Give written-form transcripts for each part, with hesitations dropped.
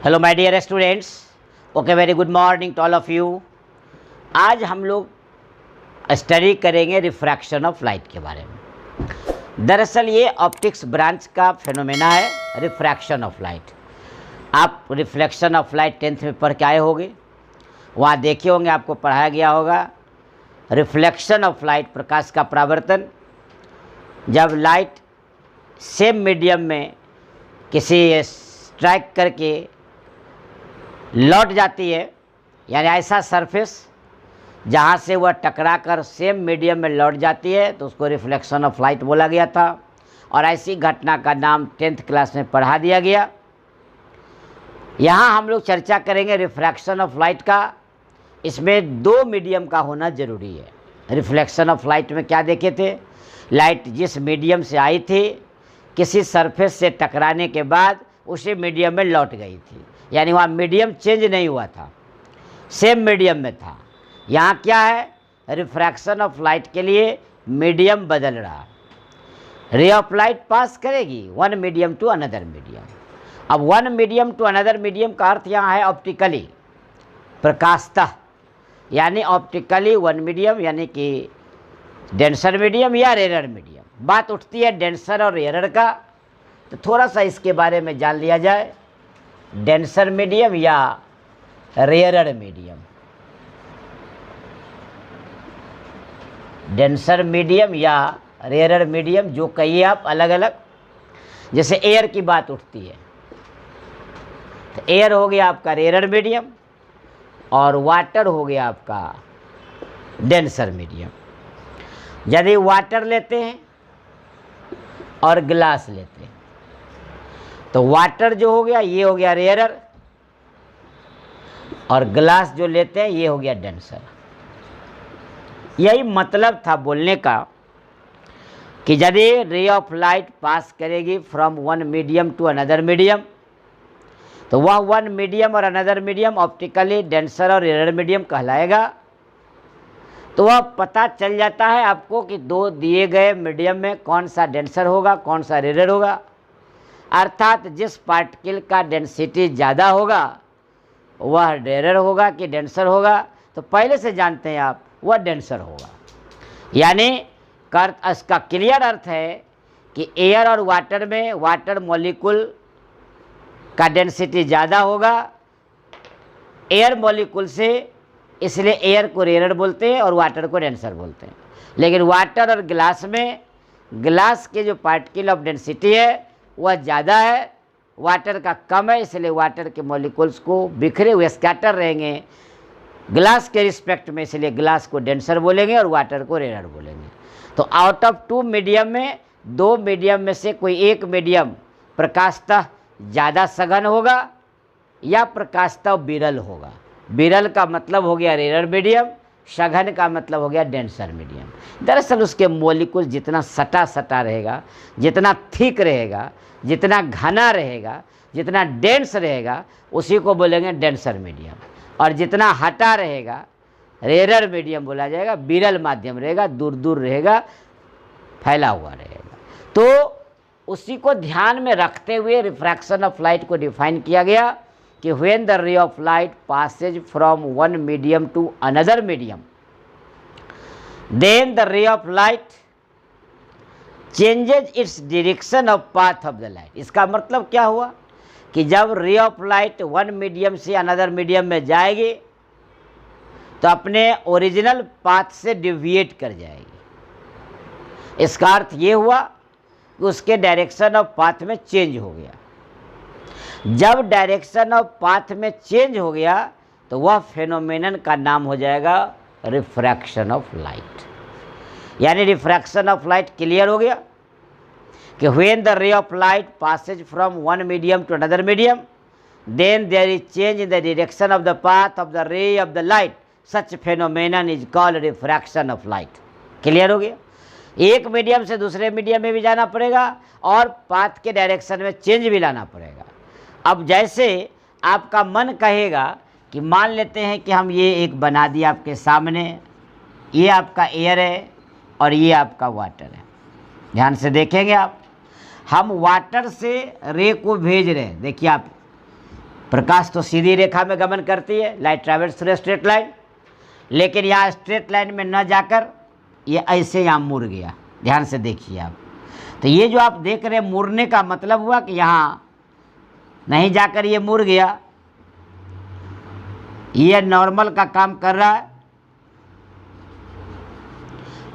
Hello my dear students, okay very good morning to all of you. आज हम लोग study करेंगे refraction of light के बारे में। दरअसल ये ऑप्टिक्स ब्रांच का फिनोमेना है, रिफ्रैक्शन ऑफ लाइट। आप रिफ्लेक्शन ऑफ लाइट 10th में पढ़ के आए होंगे, वहाँ देखे होंगे, आपको पढ़ाया गया होगा। रिफ्लेक्शन ऑफ लाइट, प्रकाश का परावर्तन, जब लाइट सेम मीडियम में किसी स्ट्राइक करके लौट जाती है, यानी ऐसा सरफेस जहाँ से वह टकराकर सेम मीडियम में लौट जाती है, तो उसको रिफ्लेक्शन ऑफ लाइट बोला गया था। और ऐसी घटना का नाम 10th क्लास में पढ़ा दिया गया। यहाँ हम लोग चर्चा करेंगे रिफ्रैक्शन ऑफ लाइट का। इसमें दो मीडियम का होना जरूरी है। रिफ्लेक्शन ऑफ लाइट में क्या देखे थे, लाइट जिस मीडियम से आई थी, किसी सरफेस से टकराने के बाद उसी मीडियम में लौट गई थी, यानी वहाँ मीडियम चेंज नहीं हुआ था, सेम मीडियम में था। यहाँ क्या है, रिफ्रैक्शन ऑफ लाइट के लिए मीडियम बदल रहा। रे ऑफ लाइट पास करेगी one medium to another medium. अब one medium to another medium का अर्थ यहाँ है ऑप्टिकली, प्रकाशतः, यानी ऑप्टिकली वन मीडियम, यानी कि डेंसर मीडियम या रेयर मीडियम। बात उठती है डेंसर और रेयर का, तो थोड़ा सा इसके बारे में जान लिया जाए। डेंसर मीडियम या रेयर मीडियम। डेंसर मीडियम या रेयर मीडियम, जो कहिए आप अलग अलग। जैसे एयर की बात उठती है, तो एयर हो गया आपका रेयर मीडियम और वाटर हो गया आपका डेंसर मीडियम। यदि वाटर लेते हैं और ग्लास लेते हैं, तो वाटर जो हो गया ये हो गया रेयर, और ग्लास जो लेते हैं ये हो गया डेंसर। यही मतलब था बोलने का कि यदि रे ऑफ लाइट पास करेगी from one medium to another medium, तो वह वन मीडियम और अनदर मीडियम ऑप्टिकली डेंसर और रेयर मीडियम कहलाएगा। तो वह पता चल जाता है आपको कि दो दिए गए मीडियम में कौन सा डेंसर होगा, कौन सा रेयर होगा। अर्थात जिस पार्टिकल का डेंसिटी ज़्यादा होगा वह रेयर होगा कि डेंसर होगा, तो पहले से जानते हैं आप वह डेंसर होगा। यानी इसका क्लियर अर्थ है कि एयर और वाटर में वाटर मॉलिक्यूल का डेंसिटी ज़्यादा होगा एयर मॉलिक्यूल से, इसलिए एयर को रेयर बोलते हैं और वाटर को डेंसर बोलते हैं। लेकिन वाटर और ग्लास में, ग्लास के जो पार्टिकल ऑफ डेंसिटी है वह ज़्यादा है, वाटर का कम है, इसलिए वाटर के मॉलिक्यूल्स को बिखरे हुए स्कैटर रहेंगे ग्लास के रिस्पेक्ट में, इसलिए ग्लास को डेंसर बोलेंगे और वाटर को रेयर बोलेंगे। तो आउट ऑफ टू मीडियम में, दो मीडियम में से कोई एक मीडियम प्रकाशतः ज़्यादा सघन होगा या प्रकाशतः विरल होगा। विरल का मतलब हो गया रेयर मीडियम, सघन का मतलब हो गया डेंसर मीडियम। दरअसल उसके मॉलिक्यूल जितना सटा सटा रहेगा, जितना थिक रहेगा, जितना घना रहेगा, जितना डेंस रहेगा, उसी को बोलेंगे डेंसर मीडियम। और जितना हटा रहेगा रेयर मीडियम बोला जाएगा। विरल माध्यम रहेगा, दूर दूर रहेगा, फैला हुआ रहेगा। तो उसी को ध्यान में रखते हुए रिफ्रैक्शन ऑफ लाइट को डिफाइन किया गया कि when the ray of light passes from one medium to another medium, then the ray of light changes its direction of path of the light. इसका मतलब क्या हुआ कि जब ray of light one medium से अनदर मीडियम में जाएगी तो अपने ओरिजिनल पाथ से डिविएट कर जाएगी। इसका अर्थ ये हुआ कि उसके डायरेक्शन ऑफ पाथ में चेंज हो गया। जब डायरेक्शन ऑफ पाथ में चेंज हो गया तो वह फेनोमेनन का नाम हो जाएगा रिफ्रैक्शन ऑफ लाइट। यानी रिफ्रैक्शन ऑफ लाइट क्लियर हो गया कि when the ray of light passes from one medium to another medium, then there is change in the direction of the path of the ray of the light, such phenomenon is called refraction of light. Clear हो गया। एक medium से दूसरे medium में भी जाना पड़ेगा और पाथ के डायरेक्शन में चेंज भी लाना पड़ेगा। अब जैसे आपका मन कहेगा कि मान लेते हैं कि हम ये एक बना दिया आपके सामने, ये आपका एयर है और ये आपका वाटर है। ध्यान से देखेंगे आप, हम वाटर से रे को भेज रहे हैं। देखिए आप, प्रकाश तो सीधी रेखा में गमन करती है, light travels through straight line, लेकिन यहाँ स्ट्रेट लाइन में न जाकर ये ऐसे यहाँ मुड़ गया। ध्यान से देखिए आप। तो ये जो आप देख रहे हैं मुड़ने का मतलब हुआ कि यहाँ नहीं जाकर ये मुड़ गया। ये नॉर्मल का काम कर रहा है।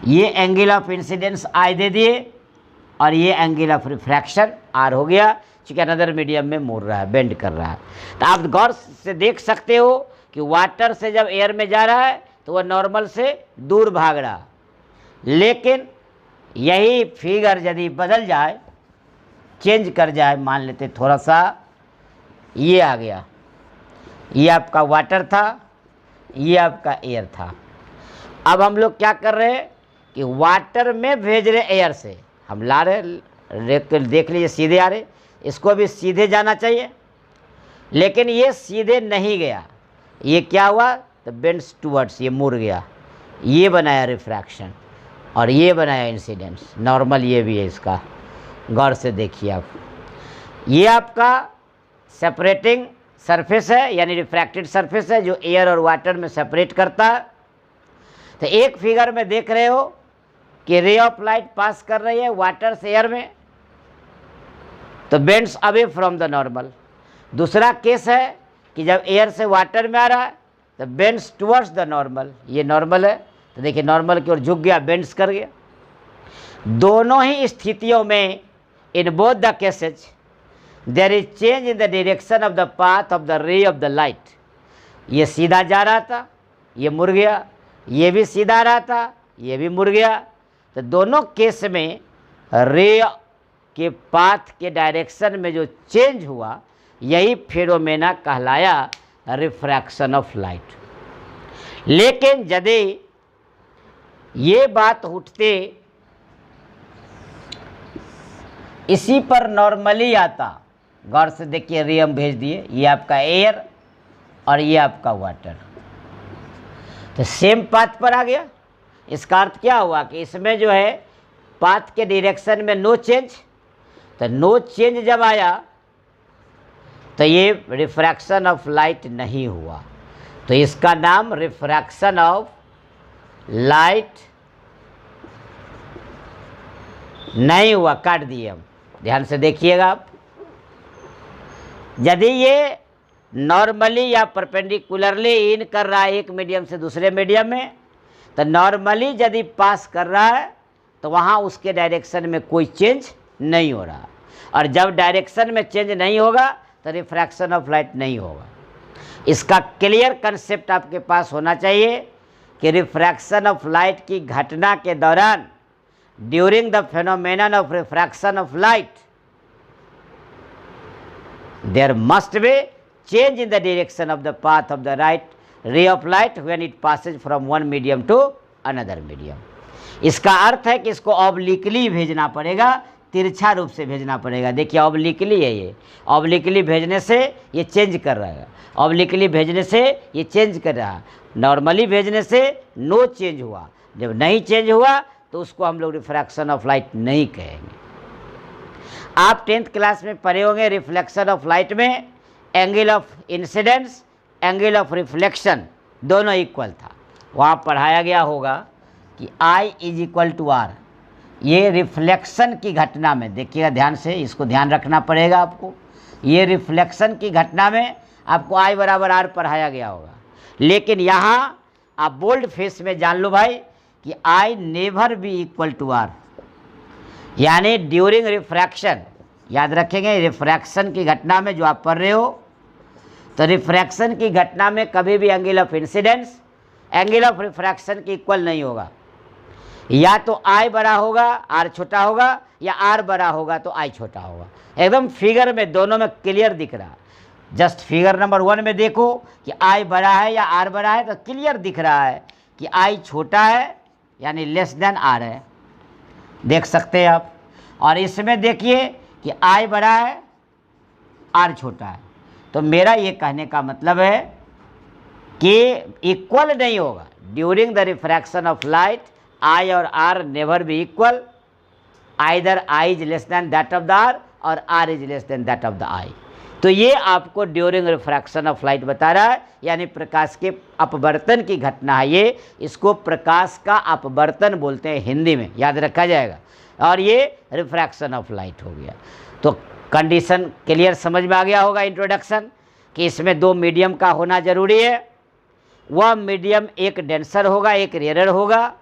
ये एंगल ऑफ इंसिडेंस आई दे दिए और ये एंगल ऑफ रिफ्रैक्शन आर हो गया, क्योंकि अनदर मीडियम में मुड़ रहा है, बेंड कर रहा है। तो आप गौर से देख सकते हो कि वाटर से जब एयर में जा रहा है तो वह नॉर्मल से दूर भाग रहा, लेकिन यही फिगर यदि बदल जाए, चेंज कर जाए, मान लेते थोड़ा सा, ये आ गया, ये आपका वाटर था, ये आपका एयर था। अब हम लोग क्या कर रहे हैं कि वाटर में भेज रहे एयर से, हम ला रहे, देख लीजिए सीधे आ रहे, इसको भी सीधे जाना चाहिए, लेकिन ये सीधे नहीं गया। ये क्या हुआ, तो बेंड्स टूवर्ड्स, ये मुड़ गया, ये बनाया रिफ्रैक्शन और ये बनाया इंसिडेंस। नॉर्मल ये भी है इसका, गौर से देखिए आप। ये आपका सेपरेटिंग सरफेस है, यानी रिफ्रैक्टेड सरफेस है, जो एयर और वाटर में सेपरेट करता है। तो एक फिगर में देख रहे हो कि रे ऑफ लाइट पास कर रही है वाटर से एयर में, तो bends away from the normal. दूसरा केस है कि जब एयर से वाटर में आ रहा है तो बेंड्स टुवर्ड्स द नॉर्मल, ये नॉर्मल है, तो देखिए नॉर्मल की ओर झुक गया, बेंड्स कर गया। दोनों ही स्थितियों में, in both the cases, there is change in the direction of the path of the ray of the light. ये सीधा जा रहा था, ये मुड़ गया, ये भी सीधा रहा था, ये भी मुड़ गया। तो दोनों केस में रे के पाथ के डायरेक्शन में जो चेंज हुआ, यही फेनोमेना कहलाया रिफ्रैक्शन ऑफ लाइट। लेकिन यदि ये बात उठते, इसी पर नॉर्मली आता, गौर से देखिए, रे हम भेज दिए, ये आपका एयर और ये आपका वाटर, तो सेम पाथ पर आ गया। इसका अर्थ क्या हुआ कि इसमें जो है पाथ के डायरेक्शन में नो चेंज, तो नो चेंज जब आया तो ये रिफ्रैक्शन ऑफ लाइट नहीं हुआ, तो इसका नाम रिफ्रैक्शन ऑफ लाइट नहीं हुआ, काट दिए हम। ध्यान से देखिएगा आप। यदि ये नॉर्मली या परपेंडिकुलरली इन कर रहा है एक मीडियम से दूसरे मीडियम में, तो नॉर्मली यदि पास कर रहा है तो वहाँ उसके डायरेक्शन में कोई चेंज नहीं हो रहा, और जब डायरेक्शन में चेंज नहीं होगा तो रिफ्रैक्शन ऑफ लाइट नहीं होगा। इसका क्लियर कंसेप्ट आपके पास होना चाहिए कि रिफ्रैक्शन ऑफ लाइट की घटना के दौरान, during the phenomenon of refraction of light, there must be change in the direction of the path of the right ray of light when it passes from one medium to another medium। इसका अर्थ है कि इसको obliquely भेजना पड़ेगा, तिरछा रूप से भेजना पड़ेगा। देखिए ऑब्लिकली है, ये ऑब्लिकली भेजने से ये चेंज कर रहा है, ऑब्लिकली भेजने से ये चेंज कर रहा है, नॉर्मली भेजने से नो चेंज हुआ। जब नहीं चेंज हुआ तो उसको हम लोग रिफ्रैक्शन ऑफ लाइट नहीं कहेंगे। आप 10th क्लास में पढ़े होंगे, रिफ्लेक्शन ऑफ लाइट में angle of incidence, angle of reflection दोनों इक्वल था। वहाँ पढ़ाया गया होगा कि I is equal to R। ये रिफ्लेक्शन की घटना में, देखिएगा ध्यान से, इसको ध्यान रखना पड़ेगा आपको। ये रिफ्लेक्शन की घटना में आपको I बराबर R पढ़ाया गया होगा, लेकिन यहाँ आप बोल्ड फेस में जान लो भाई कि I never be equal to R, यानी ड्यूरिंग रिफ्रैक्शन। याद रखेंगे, रिफ्रैक्शन की घटना में जो आप पढ़ रहे हो, तो रिफ्रैक्शन की घटना में कभी भी angle of incidence angle of refraction के इक्वल नहीं होगा। या तो I बड़ा होगा, R छोटा होगा, या R बड़ा होगा तो I छोटा होगा। एकदम फिगर में दोनों में क्लियर दिख रहा है। जस्ट फिगर नंबर 1 में देखो कि I बड़ा है या R बड़ा है, तो क्लियर दिख रहा है कि I छोटा है, यानी लेस देन R है, देख सकते हैं आप। और इसमें देखिए कि I बड़ा है, R छोटा है। तो मेरा ये कहने का मतलब है कि इक्वल नहीं होगा। During the refraction of light I और R never be equal, either I is less than that of the R और R is less than that of the I। तो ये आपको ड्यूरिंग रिफ्रैक्शन ऑफ लाइट बता रहा है, यानी प्रकाश के अपवर्तन की घटना है ये। इसको प्रकाश का अपवर्तन बोलते हैं हिंदी में, याद रखा जाएगा। और ये रिफ्रैक्शन ऑफ लाइट हो गया। तो कंडीशन क्लियर समझ में आ गया होगा, इंट्रोडक्शन, कि इसमें दो मीडियम का होना जरूरी है। वह मीडियम एक डेंसर होगा, एक रेयर होगा,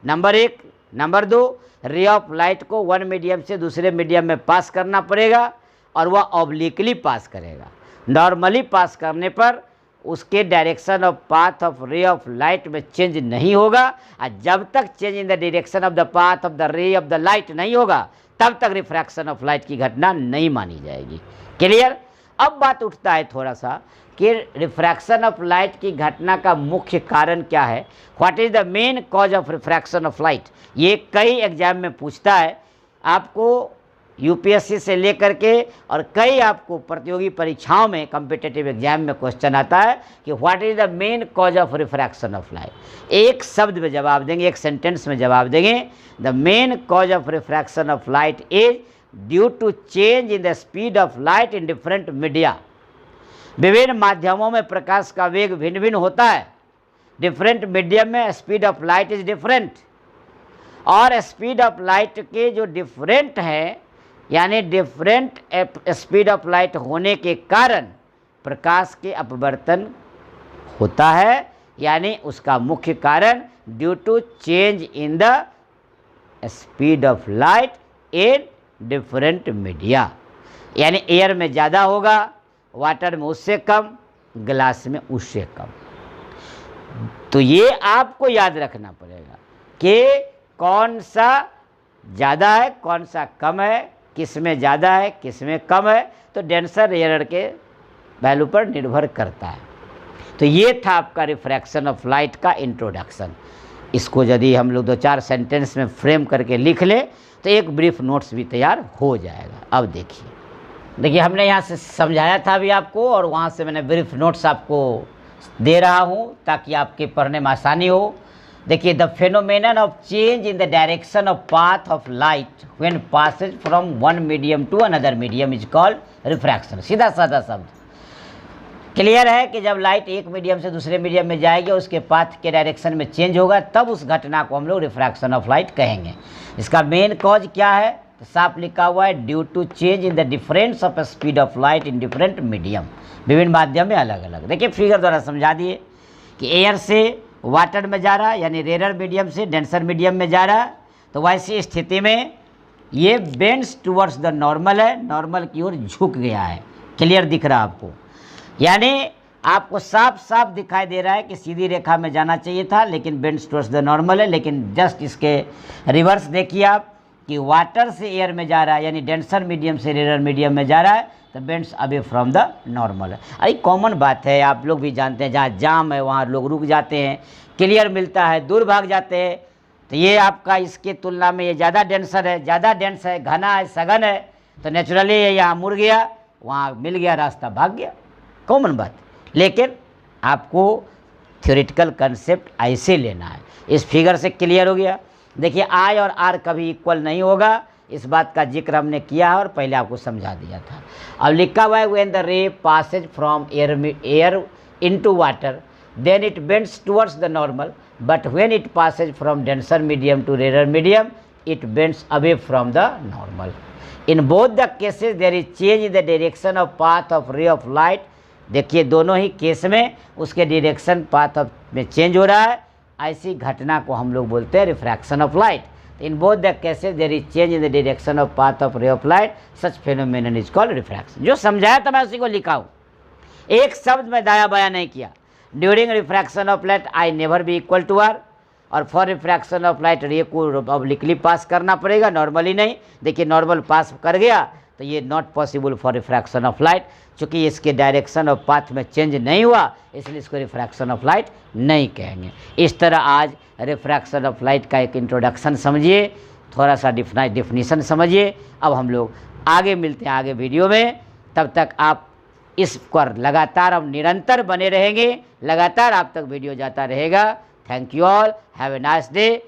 नंबर 1। नंबर 2, रे ऑफ लाइट को वन मीडियम से दूसरे मीडियम में पास करना पड़ेगा और वह ऑब्लिकली पास करेगा। नॉर्मली पास करने पर उसके direction of path of ray of light में चेंज नहीं होगा, और जब तक change in the direction of the path of the ray of the light नहीं होगा तब तक रिफ्रैक्शन ऑफ लाइट की घटना नहीं मानी जाएगी। क्लियर? अब बात उठता है थोड़ा सा कि रिफ्रैक्शन ऑफ लाइट की घटना का मुख्य कारण क्या है। What is the main cause of refraction of light. ये कई एग्जाम में पूछता है आपको, यूपीएससी से लेकर के, और कई आपको प्रतियोगी परीक्षाओं में, कॉम्पिटिटिव एग्जाम में क्वेश्चन आता है कि what is the main cause of refraction of light. एक शब्द में जवाब देंगे, एक सेंटेंस में जवाब देंगे, the main cause of refraction of light is due to change in the speed of light in different media. विभिन्न माध्यमों में प्रकाश का वेग भिन्न भिन्न होता है। डिफरेंट मीडियम में speed of light is different, और स्पीड ऑफ लाइट के जो डिफरेंट है, यानी डिफरेंट स्पीड ऑफ लाइट होने के कारण प्रकाश के अपवर्तन होता है, यानी उसका मुख्य कारण due to change in the speed of light in different media. यानी एयर में ज़्यादा होगा, वाटर में उससे कम, ग्लास में उससे कम। तो ये आपको याद रखना पड़ेगा कि कौन सा ज़्यादा है, कौन सा कम है, किस में ज़्यादा है, किस में कम है। तो डेंसर रेयर के वैल्यू पर निर्भर करता है। तो ये था आपका रिफ्रैक्शन ऑफ लाइट का इंट्रोडक्शन। इसको यदि हम लोग 2-4 सेंटेंस में फ्रेम करके लिख लें तो एक ब्रीफ नोट्स भी तैयार हो जाएगा। अब देखिए हमने यहाँ से समझाया था अभी आपको, और वहाँ से मैंने ब्रीफ नोट्स आपको दे रहा हूँ ताकि आपके पढ़ने में आसानी हो। देखिए, the phenomenon of change in the direction of path of light when passes from one medium to another medium is called refraction. सीधा साधा शब्द क्लियर है कि जब लाइट एक मीडियम से दूसरे मीडियम में जाएगी, उसके पाथ के डायरेक्शन में चेंज होगा, तब उस घटना को हम लोग रिफ्रैक्शन ऑफ लाइट कहेंगे। इसका मेन कॉज क्या है, तो साफ लिखा हुआ है, due to change in the difference of speed of light in different medium. विभिन्न माध्यम में अलग अलग। देखिए फिगर द्वारा समझा दिए कि एयर से वाटर में जा रहा है, यानी रेयर मीडियम से डेंसर मीडियम में जा रहा है, तो वैसी स्थिति में ये बेंड्स टुवर्ड्स द नॉर्मल है, नॉर्मल की ओर झुक गया है। क्लियर दिख रहा है आपको, यानी आपको साफ साफ दिखाई दे रहा है कि सीधी रेखा में जाना चाहिए था, लेकिन बेंड्स टुवर्ड्स द नॉर्मल है। लेकिन जस्ट इसके रिवर्स देखिए आप कि वाटर से एयर में जा रहा है, यानी डेंसर मीडियम से रेयर मीडियम में जा रहा है, तो bends away from the normal है। अरे कॉमन बात है, आप लोग भी जानते हैं, जहाँ जाम है वहाँ लोग रुक जाते हैं, क्लियर मिलता है, दूर भाग जाते हैं। तो ये आपका इसके तुलना में ये ज़्यादा डेंसर है, ज़्यादा डेंस है, घना है, सघन है, तो नेचुरली ये यहाँ मुड़ गया, वहाँ मिल गया, रास्ता भाग गया। कॉमन बात, लेकिन आपको थ्योरेटिकल कंसेप्ट ऐसे लेना है। इस फिगर से क्लियर हो गया। देखिए आई और आर कभी इक्वल नहीं होगा, इस बात का जिक्र हमने किया है और पहले आपको समझा दिया था। अब लिखा हुआ है when the ray passes from air into water then it bends towards the normal, but when it passes from denser medium to rare medium it bends away from the normal. In both the cases there is change in the direction of path of ray of light. देखिए दोनों ही case में उसके direction path of में change हो रहा है, ऐसी घटना को हम लोग बोलते हैं refraction of light. In both the cases there is change in the direction of path of ray of light, such phenomenon is called refraction. जो समझाया था मैं उसी को लिखा हूँ, एक शब्द में दाया बाया नहीं किया। During refraction of light I never be equal to R, और for refraction of light ray को ऑब्लिकली पास करना पड़ेगा, नॉर्मली नहीं। देखिए नॉर्मल पास कर गया तो ये not possible for refraction of light, चूँकि इसके डायरेक्शन ऑफ पाथ में चेंज नहीं हुआ, इसलिए इसको रिफ्रैक्शन ऑफ लाइट नहीं कहेंगे। इस तरह आज रिफ्रैक्शन ऑफ लाइट का एक इंट्रोडक्शन समझिए, थोड़ा सा डिफिनीशन समझिए। अब हम लोग आगे मिलते हैं आगे वीडियो में, तब तक आप इस पर लगातार अब निरंतर बने रहेंगे, लगातार आप तक वीडियो जाता रहेगा। Thank you all, have a nice day.